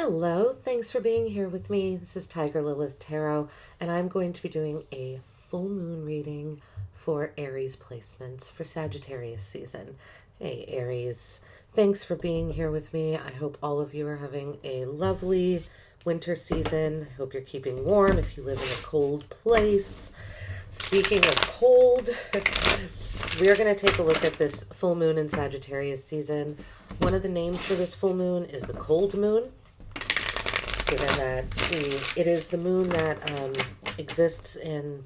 Hello, thanks for being here with me. This is Tiger Lilith Tarot, and I'm going to be doing a full moon reading for Aries placements for Sagittarius season. Hey Aries, thanks for being here with me. I hope all of you are having a lovely winter season. I hope you're keeping warm if you live in a cold place. Speaking of cold, we are going to take a look at this full moon in Sagittarius season. One of the names for this full moon is the cold moon, given that it is the moon that exists in,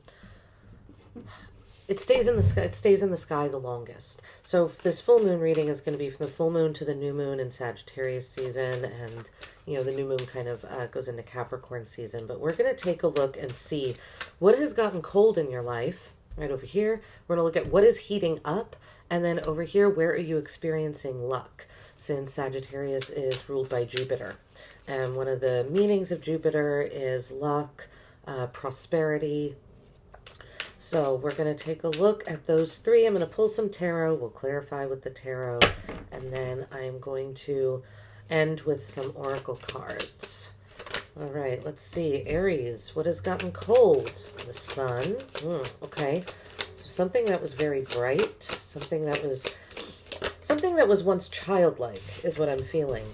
it stays in the sky the longest. So this full moon reading is going to be from the full moon to the new moon in Sagittarius season, and the new moon kind of goes into Capricorn season. But we're going to take a look and see what has gotten cold in your life. Right over here, we're going to look at what is heating up, and then over here, where are you experiencing luck, since Sagittarius is ruled by Jupiter. And one of the meanings of Jupiter is luck, prosperity. So we're going to take a look at those three. I'm going to pull some tarot. We'll clarify with the tarot. And then I'm going to end with some oracle cards. All right, let's see. Aries, what has gotten cold? The sun. Okay. So something that was very bright, something that was once childlike is what I'm feeling.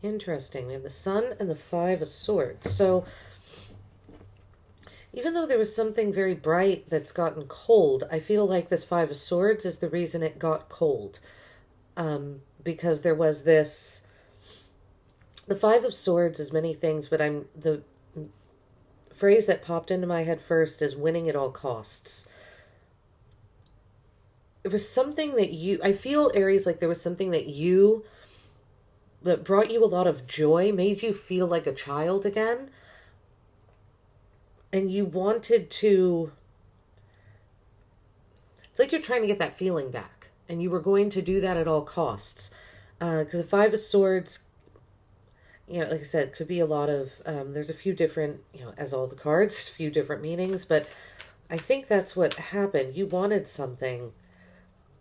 Interesting. We have the Sun and the Five of Swords. So even though there was something very bright that's gotten cold, I feel like this Five of Swords is the reason it got cold. Because there was this... The Five of Swords is many things, but the phrase that popped into my head first is winning at all costs. It was something that I feel, Aries, like there was something that brought you a lot of joy, made you feel like a child again. And you wanted to... It's like you're trying to get that feeling back. And you were going to do that at all costs. Because the Five of Swords, like I said, could be a lot of... there's a few different, as all the cards, a few different meanings. But I think that's what happened. You wanted something.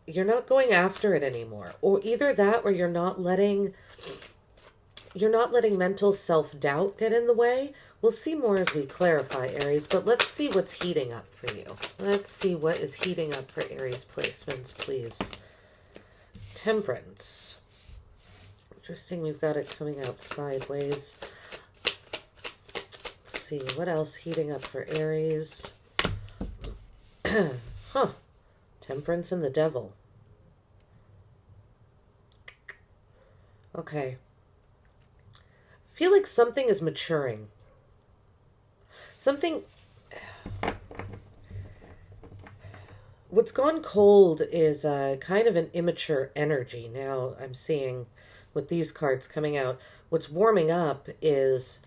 You're not going after it anymore. Or either that, or you're not letting mental self-doubt get in the way. We'll see more as we clarify, Aries, but let's see what's heating up for you. Let's see what is heating up for Aries placements, please. Temperance. Interesting, we've got it coming out sideways. Let's see, what else heating up for Aries? Temperance and the Devil. Okay. I feel like something is maturing. What's gone cold is kind of an immature energy. Now I'm seeing with these cards coming out, what's warming up is,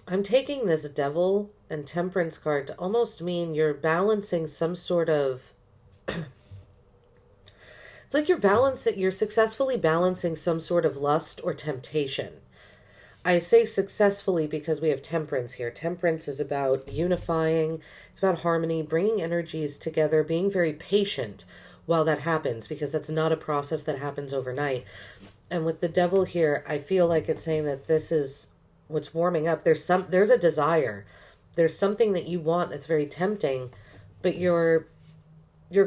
I'm taking this Devil and Temperance card to almost mean you're balancing some sort of... It's like you're successfully balancing some sort of lust or temptation. I say successfully because we have Temperance here. Temperance is about unifying. It's about harmony, bringing energies together, being very patient while that happens, because that's not a process that happens overnight. And with the Devil here, I feel like it's saying that this is what's warming up. There's a desire. There's something that you want that's very tempting, but you're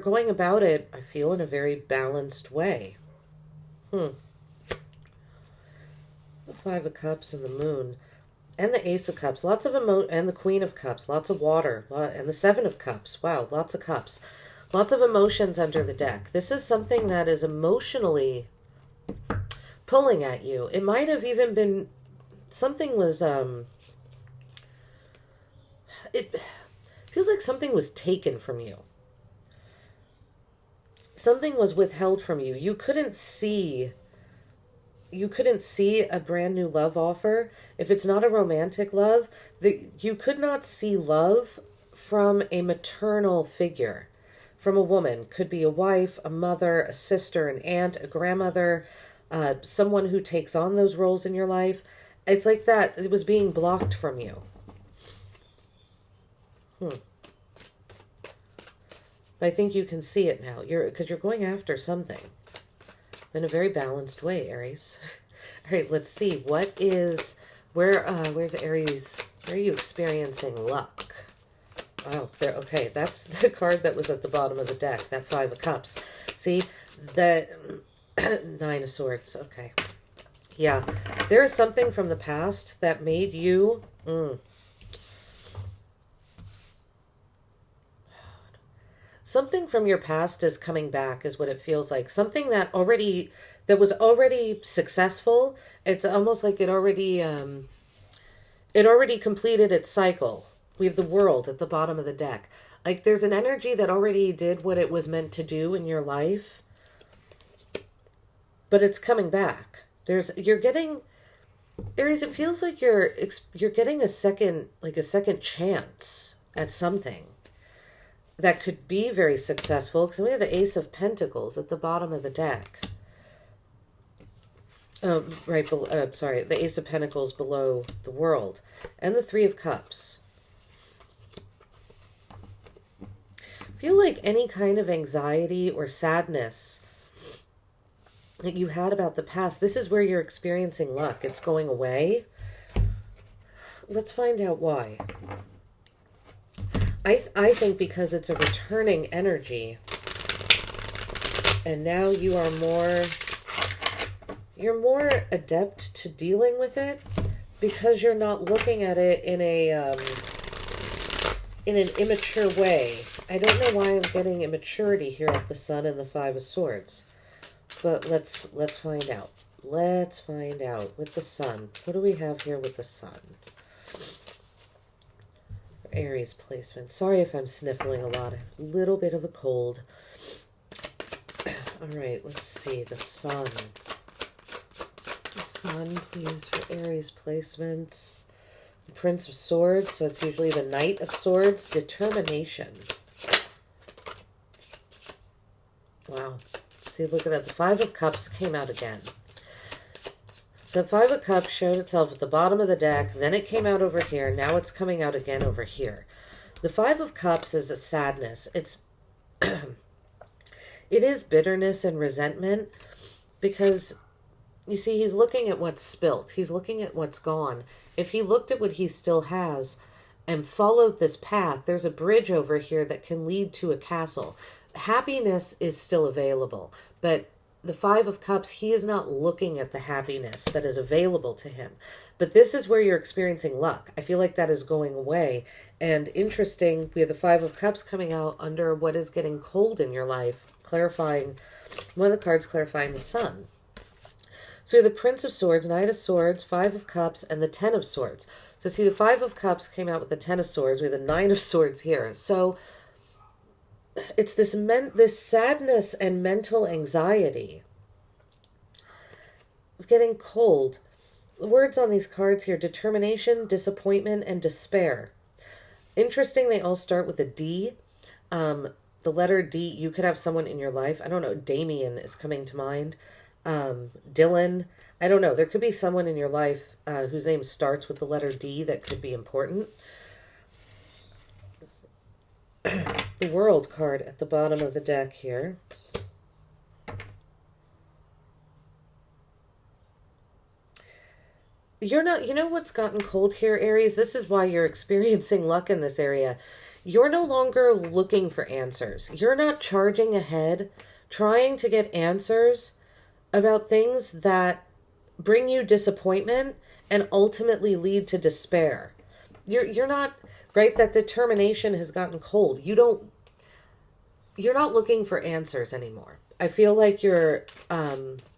going about it, I feel, in a very balanced way. The Five of Cups and the Moon. And the Ace of Cups. Lots of and the Queen of Cups. Lots of water. And the Seven of Cups. Wow, lots of cups. Lots of emotions under the deck. This is something that is emotionally pulling at you. It might have even been... Something was... It feels like something was taken from you. Something was withheld from you. You couldn't see a brand new love offer. If it's not a romantic love, you could not see love from a maternal figure, from a woman. Could be a wife, a mother, a sister, an aunt, a grandmother, someone who takes on those roles in your life. It's like that. It was being blocked from you. But I think you can see it now. Because you're going after something in a very balanced way, Aries. All right, let's see. Where's Aries? Where are you experiencing luck? Oh, there. Okay, that's the card that was at the bottom of the deck, that Five of Cups. See, the Nine of Swords. Okay. Yeah, there is something from the past that made you... Something from your past is coming back, is what it feels like. Something that was already successful. It's almost like it already completed its cycle. We have the World at the bottom of the deck. Like there's an energy that already did what it was meant to do in your life, but it's coming back. You're getting, Aries, it feels like you're getting a second chance at something that could be very successful, because we have the Ace of Pentacles at the bottom of the deck. Right below, sorry, the Ace of Pentacles below the World, and the Three of Cups. Feel like any kind of anxiety or sadness that you had about the past, this is where you're experiencing luck. It's going away. Let's find out why. I think because it's a returning energy, and now you're more adept to dealing with it, because you're not looking at it in an immature way. I don't know why I'm getting immaturity here with the Sun and the Five of Swords, but let's find out. Let's find out with the Sun. What do we have here with the Sun? Aries placement. Sorry if I'm sniffling a lot. I have a little bit of a cold. All right, let's see. The Sun. The Sun, please, for Aries placements. The Prince of Swords, so it's usually the Knight of Swords. Determination. Wow. See, look at that. The Five of Cups came out again. So the Five of Cups showed itself at the bottom of the deck, then it came out over here, now it's coming out again over here. The Five of Cups is a sadness. It is bitterness and resentment, because, you see, he's looking at what's spilt. He's looking at what's gone. If he looked at what he still has and followed this path, there's a bridge over here that can lead to a castle. Happiness is still available, but the Five of Cups, he is not looking at the happiness that is available to him. But this is where you're experiencing luck. I feel like that is going away. And interesting, we have the Five of Cups coming out under what is getting cold in your life, clarifying, one of the cards clarifying the Sun. So we have the Prince of Swords, Knight of Swords, Five of Cups, and the Ten of Swords. So see, the Five of Cups came out with the Ten of Swords. We have the Nine of Swords here. So it's this sadness and mental anxiety. It's getting cold. The words on these cards here: determination, disappointment, and despair. Interesting, they all start with a D. The letter D, you could have someone in your life. I don't know, Damien is coming to mind. Dylan. I don't know. There could be someone in your life whose name starts with the letter D that could be important. The World card at the bottom of the deck here. You know what's gotten cold here, Aries? This is why you're experiencing luck in this area. You're no longer looking for answers. You're not charging ahead, trying to get answers about things that bring you disappointment and ultimately lead to despair. You're not, right? That determination has gotten cold. You're not looking for answers anymore. I feel like you're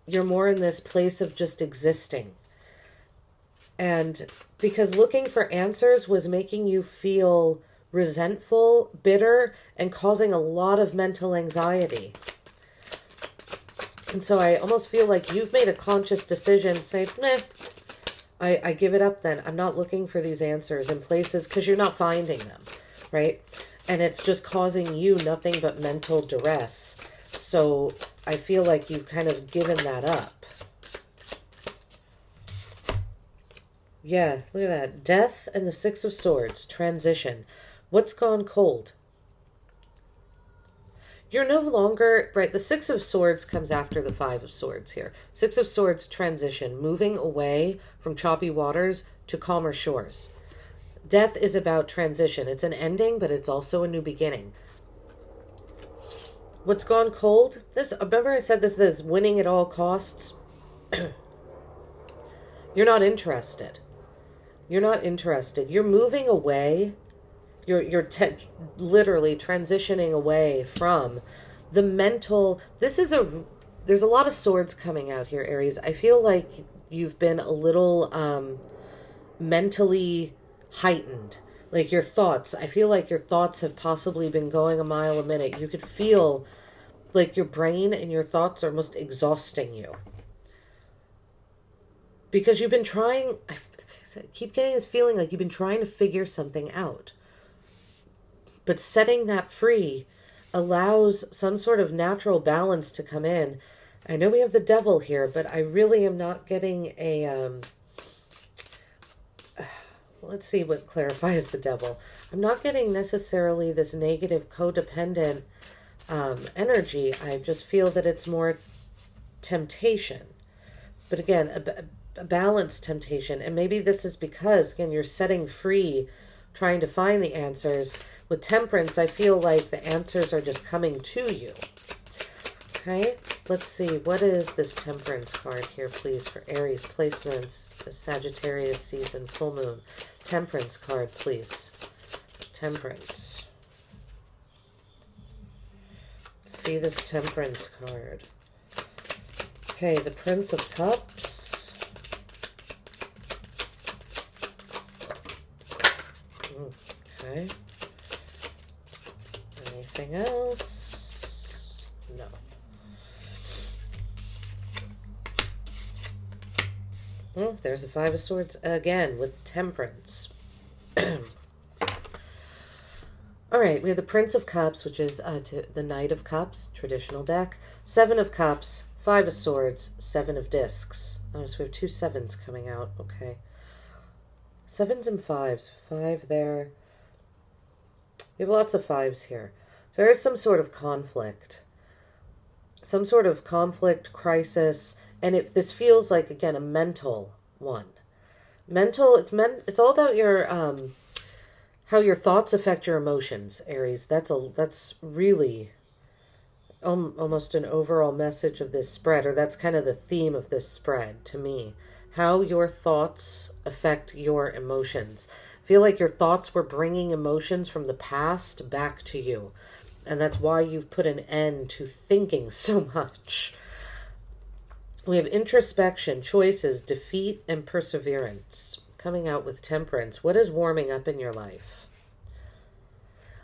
more in this place of just existing. And because looking for answers was making you feel resentful, bitter, and causing a lot of mental anxiety. And so I almost feel like you've made a conscious decision, say, nah, I give it up then. I'm not looking for these answers in places, because you're not finding them, right? And it's just causing you nothing but mental duress. So I feel like you've kind of given that up. Yeah, look at that. Death and the Six of Swords. Transition. What's gone cold? you're no longer, right, the Six of Swords comes after the Five of Swords here. Six of Swords transition, moving away from choppy waters to calmer shores. Death is about transition. It's an ending, but it's also a new beginning. What's gone cold? Remember I said this winning at all costs? You're not interested. You're not interested. You're moving away. You're literally transitioning away from the mental. There's a lot of swords coming out here, Aries. I feel like you've been a little mentally heightened. Like your thoughts. I feel like your thoughts have possibly been going a mile a minute. You could feel like your brain and your thoughts are almost exhausting you. Because you've been trying, I keep getting this feeling like you've been trying to figure something out. But setting that free allows some sort of natural balance to come in. I know we have the devil here, but I really am not getting a, let's see what clarifies the devil. I'm not getting necessarily this negative codependent energy. I just feel that it's more temptation. But again, a balanced temptation. And maybe this is because, again, you're setting free, trying to find the answers. With Temperance, I feel like the answers are just coming to you. Okay, let's see. What is this Temperance card here, please, for Aries placements, the Sagittarius season, full moon. Temperance card, please. Temperance. Let's see this Temperance card. Okay, the Prince of Cups. Okay. Anything else? No. Oh, there's the Five of Swords again with Temperance. All right, we have the Prince of Cups, which is the Knight of Cups, traditional deck. Seven of Cups, Five of Swords, Seven of Discs. Oh, so we have two sevens coming out. Okay. Sevens and fives. Five there. We have lots of fives here. So there is some sort of conflict. Some sort of conflict, crisis. And if this feels like, again, a mental one. Mental, it's all about your, how your thoughts affect your emotions, Aries. That's really almost an overall message of this spread, or that's kind of the theme of this spread to me. How your thoughts affect your emotions. I feel like your thoughts were bringing emotions from the past back to you. And that's why you've put an end to thinking so much. We have introspection, choices, defeat, and perseverance. Coming out with Temperance. What is warming up in your life?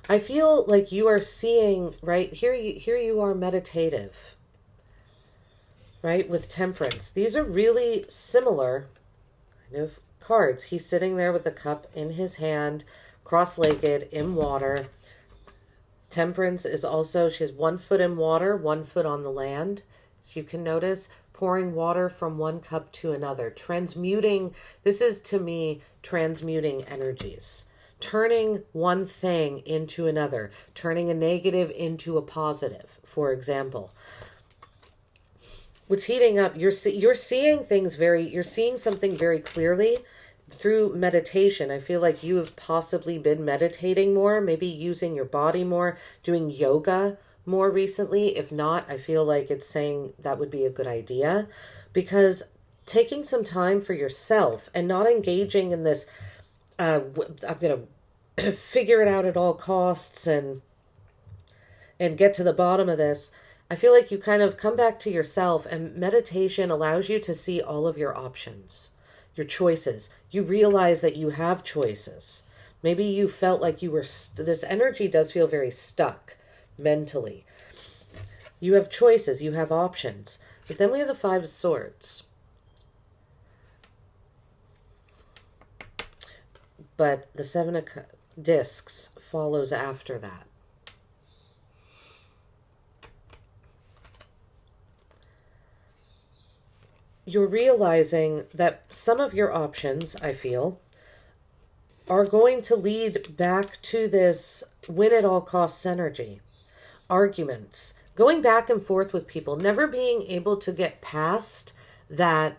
I feel like you are seeing, right, here you are meditative. Right, with Temperance. These are really similar kind of cards. He's sitting there with a cup in his hand, cross-legged, in water. Temperance is also, she has 1 foot in water, 1 foot on the land. As you can notice, pouring water from one cup to another. Transmuting, this is to me, transmuting energies. Turning one thing into another. Turning a negative into a positive, for example. What's heating up, you're seeing things you're seeing something very clearly through meditation. I feel like you have possibly been meditating more, maybe using your body more, doing yoga more recently. If not, I feel like it's saying that would be a good idea, because taking some time for yourself and not engaging in this, I'm going to figure it out at all costs and get to the bottom of this. I feel like you kind of come back to yourself, and meditation allows you to see all of your options, your choices. You realize that you have choices. Maybe you felt like you were, this energy does feel very stuck mentally. You have choices, you have options. But then we have the Five of Swords. But the Seven of Discs follows after that. You're realizing that some of your options, I feel, are going to lead back to this win at all costs energy. arguments, going back and forth with people, never being able to get past that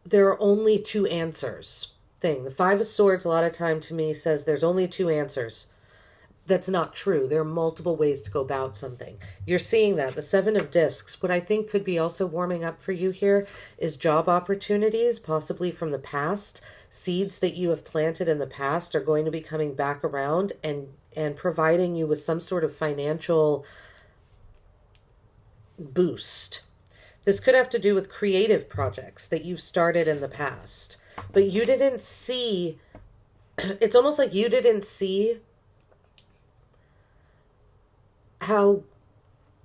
there are only two answers thing. The Five of Swords a lot of time to me says there's only two answers. That's not true. There are multiple ways to go about something. You're seeing that. The Seven of Discs, what I think could be also warming up for you here is job opportunities, possibly from the past. Seeds that you have planted in the past are going to be coming back around and providing you with some sort of financial boost. This could have to do with creative projects that you've started in the past, but you didn't see, it's almost like you didn't see how,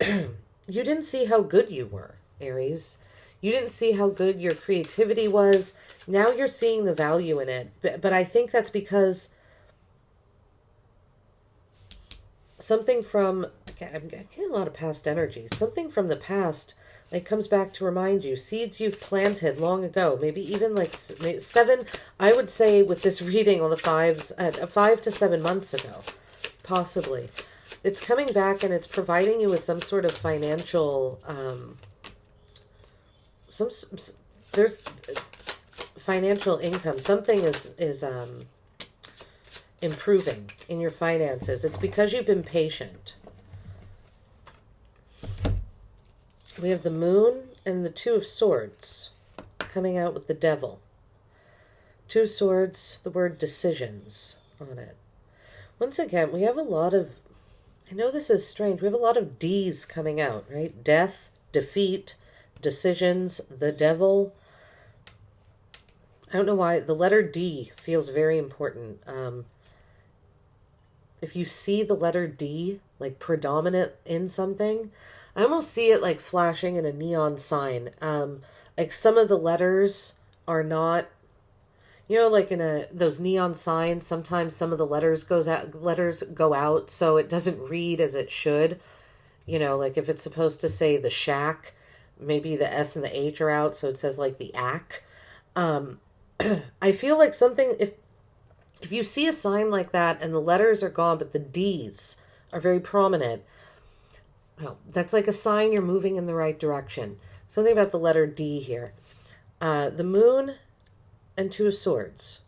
you didn't see how good you were, Aries. You didn't see how good your creativity was. Now you're seeing the value in it. But I think that's because something from, I'm getting a lot of past energy. Something from the past, like, comes back to remind you. Seeds you've planted long ago. Maybe even like maybe 7, I would say with this reading on the fives, 5 to 7 months ago, possibly. It's coming back and it's providing you with some sort of financial, there's financial income. Something is improving in your finances. It's because you've been patient. We have the Moon and the Two of Swords coming out with the Devil. Two of Swords, the word decisions on it. Once again, we have a lot of, I know this is strange, we have a lot of D's coming out, right? Death, defeat, decisions, the Devil. I don't know why the letter D feels very important. If you see the letter D like predominant in something, I almost see it like flashing in a neon sign. Like some of the letters are not, you know, like in those neon signs, sometimes some of the letters go out so it doesn't read as it should. You know, like if it's supposed to say the shack, maybe the S and the H are out, so it says like the ack. I feel like something, if you see a sign like that and the letters are gone, but the D's are very prominent, well, that's like a sign you're moving in the right direction. Something about the letter D here. The Moon and Two of Swords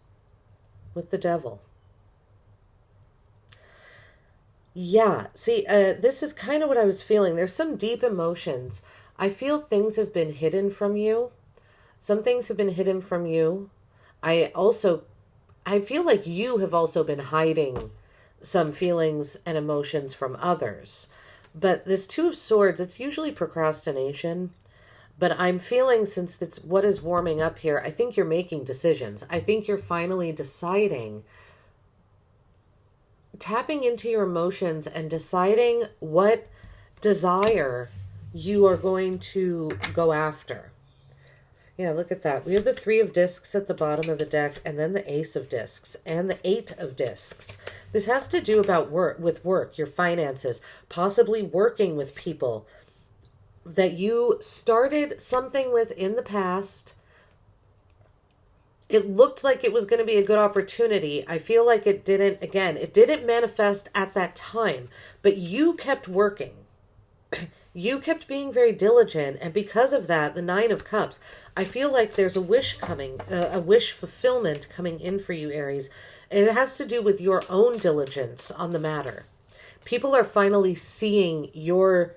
with the Devil. Yeah, see, this is kind of what I was feeling. There's some deep emotions. I feel things have been hidden from you. Some things have been hidden from you. I feel like you have also been hiding some feelings and emotions from others. But this Two of Swords, it's usually procrastination. But I'm feeling, since it's what is warming up here, I think you're making decisions. I think you're finally deciding, tapping into your emotions and deciding what desire you are going to go after. Yeah, look at that. We have the Three of Discs at the bottom of the deck, and then the Ace of Discs, and the Eight of Discs. This has to do about work, your finances, possibly working with people that you started something with in the past. It looked like it was going to be a good opportunity. I feel like it didn't manifest at that time, but you kept working. You kept being very diligent, and because of that, the Nine of Cups, I feel like there's a wish coming, a wish fulfillment coming in for you, Aries. And it has to do with your own diligence on the matter. People are finally seeing your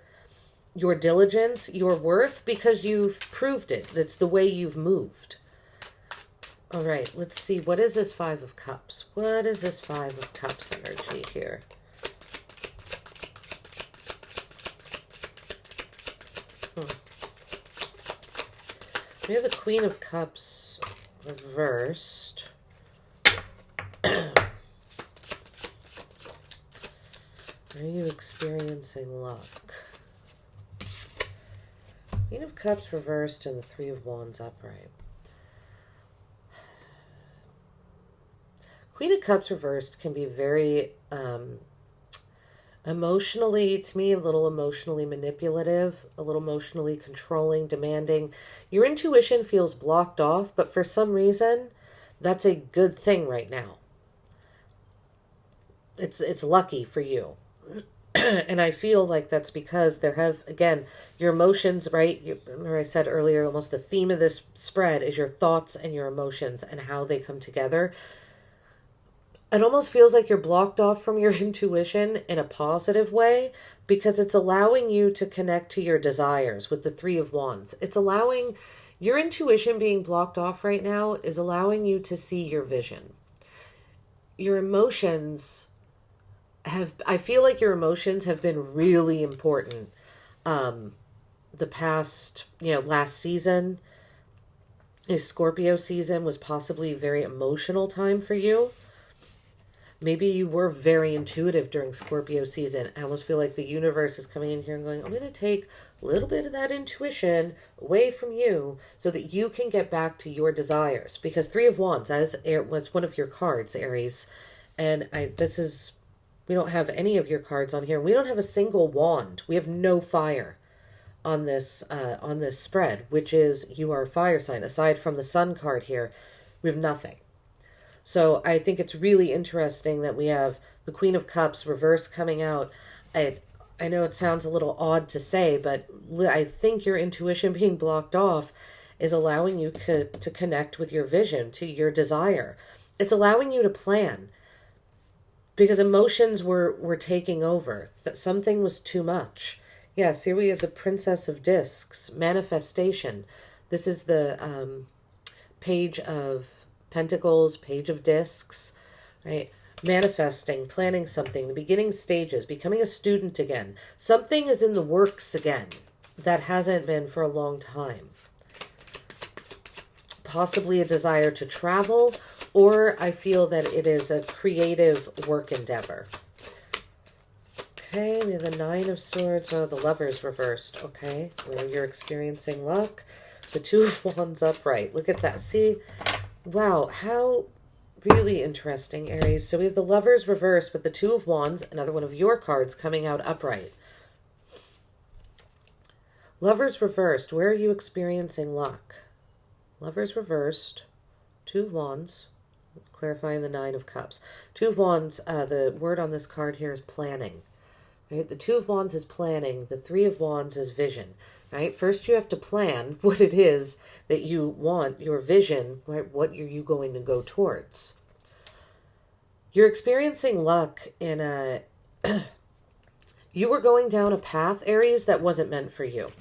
diligence, your worth, because you've proved it. That's the way you've moved. All right, let's see. What is this Five of Cups? What is this Five of Cups energy here? We have the Queen of Cups reversed. Are you experiencing luck? Queen of Cups reversed and the Three of Wands upright. Queen of Cups reversed can be very emotionally, to me, a little emotionally manipulative, a little emotionally controlling, demanding. Your intuition feels blocked off, but for some reason, that's a good thing right now. It's lucky for you. And I feel like that's because there have, again, your emotions, right? Remember I said earlier, almost the theme of this spread is your thoughts and your emotions and how they come together. It almost feels like you're blocked off from your intuition in a positive way because it's allowing you to connect to your desires with the Three of Wands. It's allowing your intuition being blocked off right now is allowing you to see your vision. Your emotions I feel like your emotions have been really important. The past, last season, Scorpio season was possibly a very emotional time for you. Maybe you were very intuitive during Scorpio season. I almost feel like the universe is coming in here and going, I'm going to take a little bit of that intuition away from you so that you can get back to your desires. Because Three of Wands, as was one of your cards, Aries, and we don't have any of your cards on here. We don't have a single wand. We have no fire on this spread, which is you are a fire sign. Aside from the Sun card here, we have nothing. So I think it's really interesting that we have the Queen of Cups reverse coming out. I know it sounds a little odd to say, but I think your intuition being blocked off is allowing you to connect with your vision, to your desire. It's allowing you to plan. Because emotions were taking over. That something was too much. Yes, here we have the Princess of Discs, manifestation. This is the Page of Pentacles, Page of Discs, right? Manifesting, planning something, the beginning stages, becoming a student again. Something is in the works again that hasn't been for a long time. Possibly a desire to travel, or I feel that it is a creative work endeavor. Okay, we have the Nine of Swords. Oh, the Lovers reversed. Okay, where you're experiencing luck. The Two of Wands upright. Look at that. See? Wow, how really interesting, Aries. So we have the Lovers reversed with the Two of Wands, another one of your cards coming out upright. Lovers reversed. Where are you experiencing luck? Lovers reversed. Two of Wands. Clarifying the Nine of Cups. Two of Wands, the word on this card here is planning. Right? The Two of Wands is planning. The Three of Wands is vision. Right? First you have to plan what it is that you want, your vision, right? What are you going to go towards? You're experiencing luck in a... you were going down a path, Aries, that wasn't meant for you.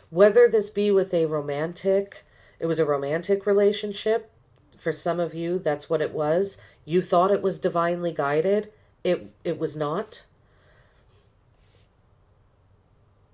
Whether this be with it was a romantic relationship. For some of you, that's what it was. You thought it was divinely guided. It was not.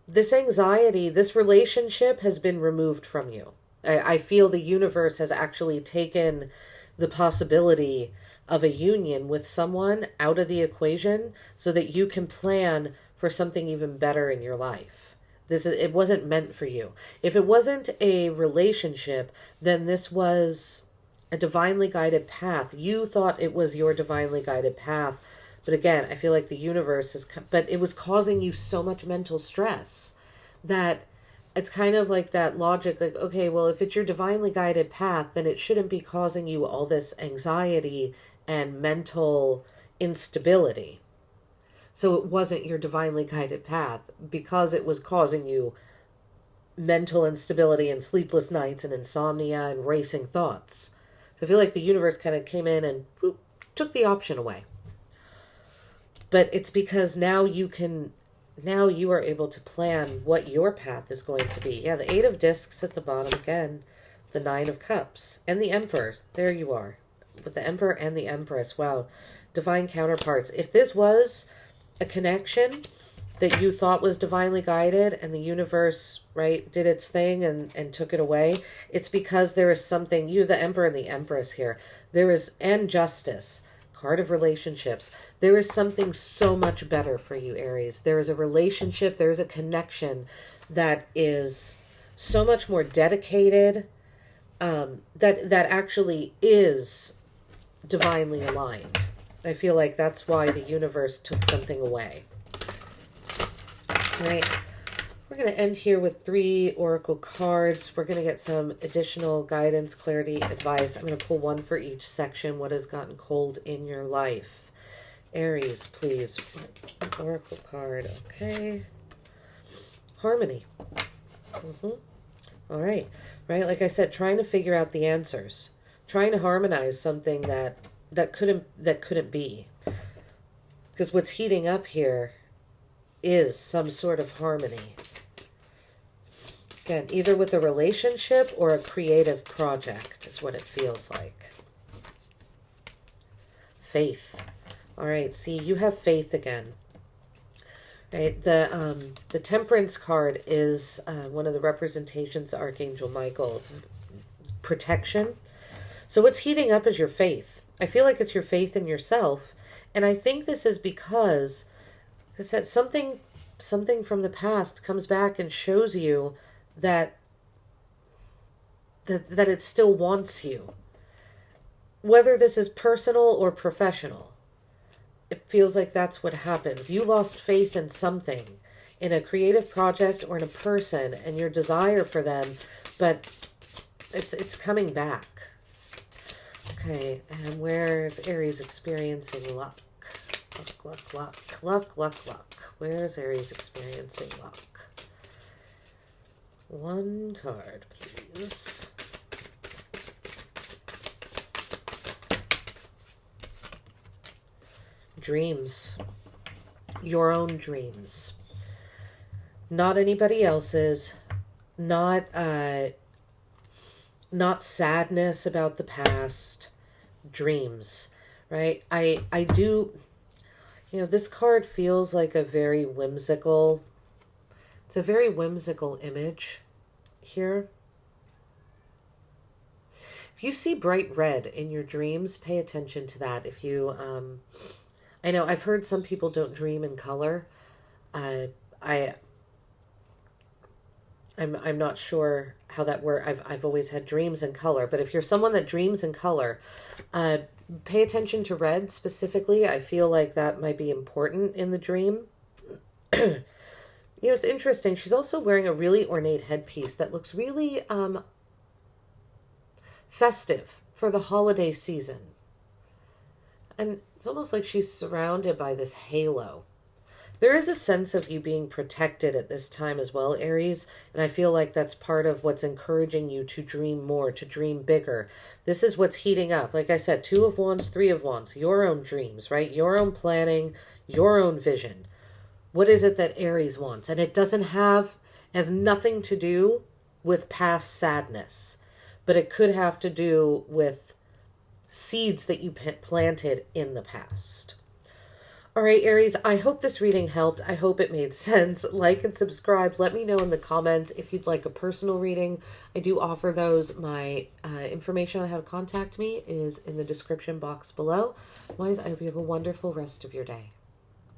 This anxiety, this relationship has been removed from you. I feel the universe has actually taken the possibility of a union with someone out of the equation so that you can plan for something even better in your life. It wasn't meant for you. If it wasn't a relationship, then this was a divinely guided path. You thought it was your divinely guided path. But again, I feel like the universe but it was causing you so much mental stress that it's kind of like that logic, like, okay, well, if it's your divinely guided path, then it shouldn't be causing you all this anxiety and mental instability. So it wasn't your divinely guided path because it was causing you mental instability and sleepless nights and insomnia and racing thoughts. So I feel like the universe kind of came in and took the option away. But it's because now you are able to plan what your path is going to be. Yeah, the Eight of Discs at the bottom again. The Nine of Cups. And the Emperor. There you are. With the Emperor and the Empress. Wow. Divine counterparts. If this was a connection that you thought was divinely guided and the universe, right, did its thing and took it away, it's because there is something, you, the Emperor and the Empress here, and Justice, card of relationships, there is something so much better for you, Aries. There is a relationship, there is a connection that is so much more dedicated, that actually is divinely aligned. I feel like that's why the universe took something away. Right, we're going to end here with 3 oracle cards. We're going to get some additional guidance, clarity, advice. I'm going to pull one for each section. What has gotten cold in your life? Aries, please. Oracle card. Okay. Harmony. All right. Right? Like I said, trying to figure out the answers. Trying to harmonize something that couldn't be. Because what's heating up here is some sort of harmony. Again, either with a relationship or a creative project is what it feels like. Faith. All right, see, you have faith again. Right, the Temperance card is one of the representations of Archangel Michael. Protection. So what's heating up is your faith. I feel like it's your faith in yourself. And I think this is because that something from the past comes back and shows you that it still wants you. Whether this is personal or professional, it feels like that's what happens. You lost faith in something, in a creative project or in a person, and your desire for them, but it's coming back. Okay, and where's Aries experiencing luck? Luck. Where's Aries experiencing luck? One card, please. Dreams. Your own dreams. Not anybody else's. Not sadness about the past. Dreams. Right? I do, this card feels like a very whimsical, it's a very whimsical image here. If you see bright red in your dreams, pay attention to that. If you, I know I've heard some people don't dream in color. I'm not sure how that works. I've always had dreams in color, but if you're someone that dreams in color, pay attention to red specifically. I feel like that might be important in the dream. It's interesting. She's also wearing a really ornate headpiece that looks really festive for the holiday season. And it's almost like she's surrounded by this halo. There is a sense of you being protected at this time as well, Aries. And I feel like that's part of what's encouraging you to dream more, to dream bigger. This is what's heating up. Like I said, 2 of Wands, 3 of Wands, your own dreams, right? Your own planning, your own vision. What is it that Aries wants? And it has nothing to do with past sadness, but it could have to do with seeds that you planted in the past. All right, Aries, I hope this reading helped. I hope it made sense. Like and subscribe. Let me know in the comments if you'd like a personal reading. I do offer those. My information on how to contact me is in the description box below. Otherwise, I hope you have a wonderful rest of your day.